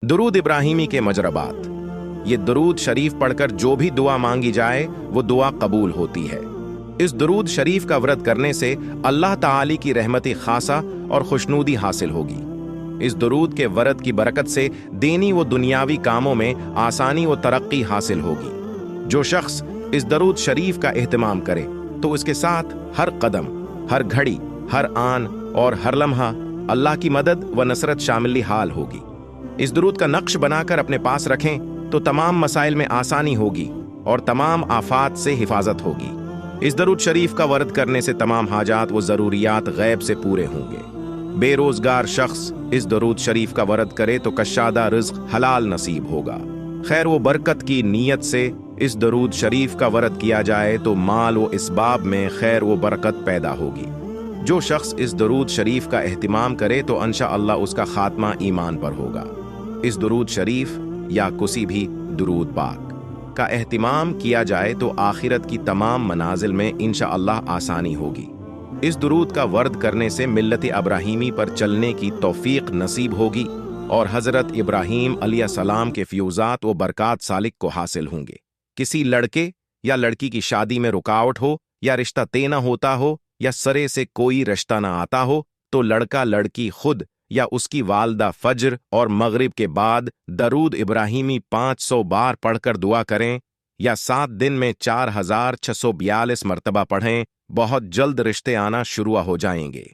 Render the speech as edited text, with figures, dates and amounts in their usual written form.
दुरूद इब्राहिमी के मजरबात। ये दुरूद शरीफ पढ़कर जो भी दुआ मांगी जाए वो दुआ कबूल होती है। इस दुरूद शरीफ का व्रत करने से अल्लाह ताली की रहमत खासा और खुशनूदी हासिल होगी। इस दुरूद के व्रत की बरकत से दीनी व दुनियावी कामों में आसानी व तरक्की हासिल होगी। जो शख्स इस दुरूद शरीफ का एहतमाम करे तो उसके साथ हर कदम, हर घड़ी, हर आन और हर लम्हा अल्लाह की मदद व नसरत शामिल हाल होगी। इस दुरूद का नक्श बनाकर अपने पास रखें तो तमाम मसाइल में आसानी होगी और तमाम आफात से हिफाजत होगी। इस दुरूद शरीफ का वर्द करने से तमाम हाजात व ज़रूरियात गैब से पूरे होंगे। बेरोजगार शख्स इस दुरूद शरीफ का वर्द करे तो कशादा रिज़्क़ हलाल नसीब होगा। खैर व बरकत की नीयत से इस दुरूद शरीफ का वर्द किया जाए तो माल व इसबाब में खैर व बरकत पैदा होगी। जो शख्स इस दुरूद शरीफ का एहतिमाम करे तो इंशाअल्लाह उसका खात्मा ईमान पर होगा। इस दुरूद शरीफ या किसी भी दुरूद पाक का एहतिमाम किया जाए तो आखिरत की तमाम मनाजिल में इंशाअल्लाह आसानी होगी। इस दुरूद का वर्द करने से मिल्लत इब्राहीमी पर चलने की तौफीक नसीब होगी और हज़रत इब्राहीम अलैहिस्सलाम के फ्यूज़ात व बरक़ात सालिक को हासिल होंगे। किसी लड़के या लड़की की शादी में रुकावट हो या रिश्ता तय न होता हो या सरे से कोई रिश्ता न आता हो तो लड़का लड़की खुद या उसकी वालदा फज्र और मगरिब के बाद दरूद इब्राहीमी 500 बार पढ़कर दुआ करें या 7 दिन में 4642 मरतबा पढ़ें। बहुत जल्द रिश्ते आना शुरू हो जाएंगे।